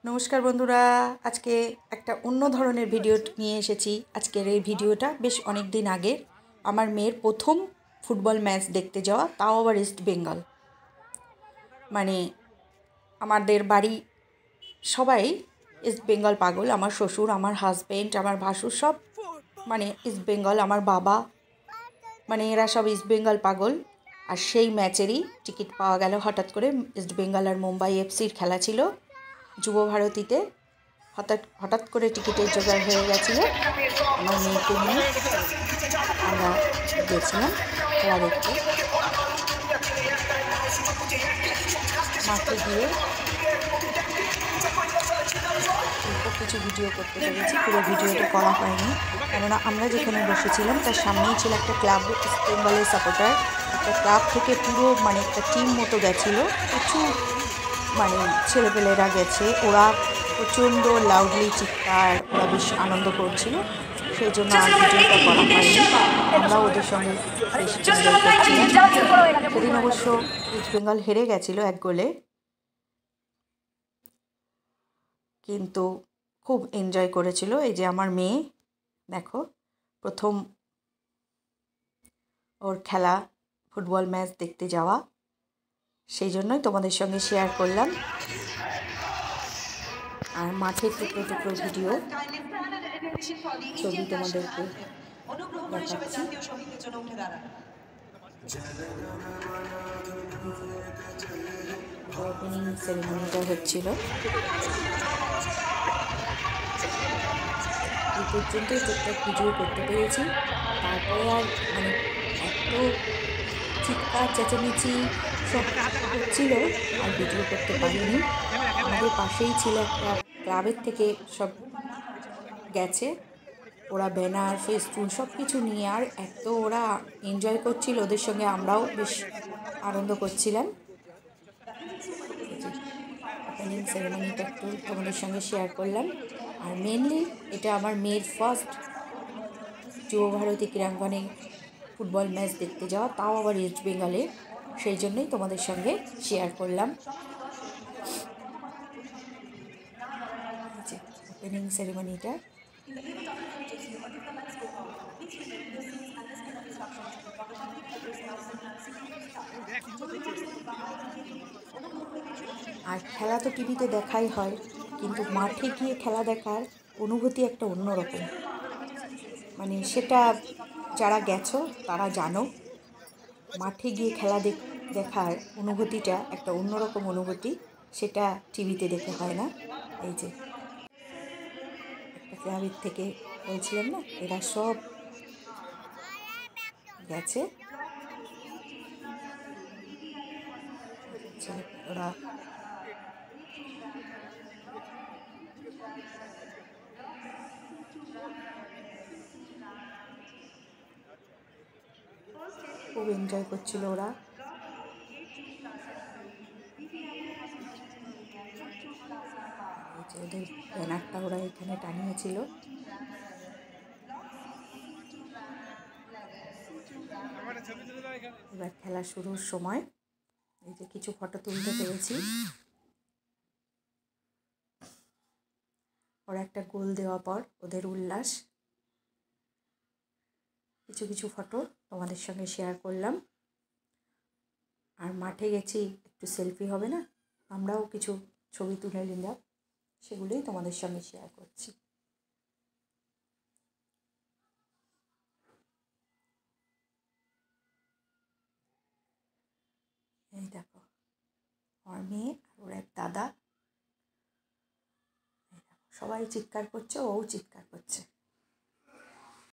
নমস্কার বন্ধুরা, আজকে একটা অন্য ধরনের ভিডিও নিয়ে এসেছি। আজকের এই ভিডিওটা বেশ অনেক দিন আগে আমার মেয়ের প্রথম ফুটবল ম্যাচ দেখতে যাওয়া, তাও আবার ইস্ট বেঙ্গল। মানে আমাদের বাড়ি সবাই ইস্ট বেঙ্গল পাগল। আমার শ্বশুর, আমার হাজব্যান্ড, আমার ভাসুর সব মানে ইস্ট বেঙ্গল। আমার বাবা মানে এরা সব ইস্ট বেঙ্গল পাগল। আর সেই ম্যাচেরই টিকিট পাওয়া গেল হঠাৎ করে। ইস্ট বেঙ্গল আর মুম্বাই এফসির খেলা ছিল যুব ভারতীতে। হঠাৎ করে টিকিটের জোগাড় হয়ে গেছিলো। আমার মেয়েকে নিয়ে আমরা গেছিলাম খেলা দেখতে। মাঠে গিয়ে অল্প কিছু ভিডিও করতে পেরেছি, পুরো ভিডিওটা করা হয়নি, কেননা আমরা যেখানে বসেছিলাম তার সামনেই ছিল একটা ক্লাব, ইস্ট বেঙ্গলের সাপোর্টার। একটা ক্লাব থেকে পুরো মানে একটা টিম মতো গেছিলো, প্রচুর মানে ছেলেপেলেরা গেছে। ওরা প্রচণ্ড লাউডলি চিৎকার, ওরা বেশ আনন্দ করছিল, সেই জন্য আর ভিডিওটা করা হয়নি। আমরা ওদের সঙ্গে বেশ এনজয় করছিলাম। সেদিন অবশ্য ইস্ট বেঙ্গল হেরে গেছিলো 1 গোলে, কিন্তু খুব এনজয় করেছিল। এই যে আমার মেয়ে, দেখো প্রথম ওর খেলা, ফুটবল ম্যাচ দেখতে যাওয়া, সেই জন্যই তোমাদের সঙ্গে শেয়ার করলাম। আর মাঠের টুকরো টুকরো ভিডিও ছবি তোমাদেরকে দেখাচ্ছি। ওপেনিং সেরেমনিটা হচ্ছিল, এই পর্যন্তই টুকটাক ভিডিও করতে পেরেছি। তারপরে আর মানে এত চিৎকার চেঁচামেচি সব হচ্ছিল, আর ভিডিও করতে পারিনি। আমাদের পাশেই ছিল একটা ক্লাবের থেকে সব গেছে, ওরা ব্যানার, ফেস্টুন সব কিছু নিয়ে, আর এত ওরা এনজয় করছিল, ওদের সঙ্গে আমরাও বেশ আনন্দ করছিলাম। ওপেনিং সেরেমনিটা একটু তোমাদের সঙ্গে শেয়ার করলাম। আর মেনলি এটা আমার মেয়ের ফার্স্ট যুবভারতী ক্রীড়াঙ্গনে ফুটবল ম্যাচ দেখতে যাওয়া, তাও আবার ইস্ট বেঙ্গলে, সেই জন্যই তোমাদের সঙ্গে শেয়ার করলাম। ওপেনিং সেরেমনিটা আর খেলা তো টিভিতে দেখাই হয়, কিন্তু মাঠে গিয়ে খেলা দেখার অনুভূতি একটা অন্যরকম। মানে সেটা যারা গেছো তারা জানো, মাঠে গিয়ে খেলা দেখার অনুভূতিটা একটা অন্যরকম অনুভূতি, সেটা টিভিতে দেখে হয় না। এই যে একটা ক্লাবের থেকে বলছিলাম না, এরা সব গেছে, ওরা খুব এনজয় করছিল ওরা। এই যে ওদের ব্যানারটা ওরা এখানে টানিয়েছিল। এবার খেলা শুরুর সময় এই যে কিছু ফটো তুলতে পেরেছি। ওরা একটা গোল দেওয়ার পর ওদের উল্লাস, কিছু কিছু ফটো তোমাদের সঙ্গে শেয়ার করলাম। আর মাঠে গেছি, একটু সেলফি হবে না, আমরাও কিছু ছবি তুলে নিলাম, সেগুলোই তোমাদের সঙ্গে শেয়ার করছি। এই দেখো আমার মেয়ে আর ওর এক দাদা, সবাই চিৎকার করছে, ও চিৎকার করছে।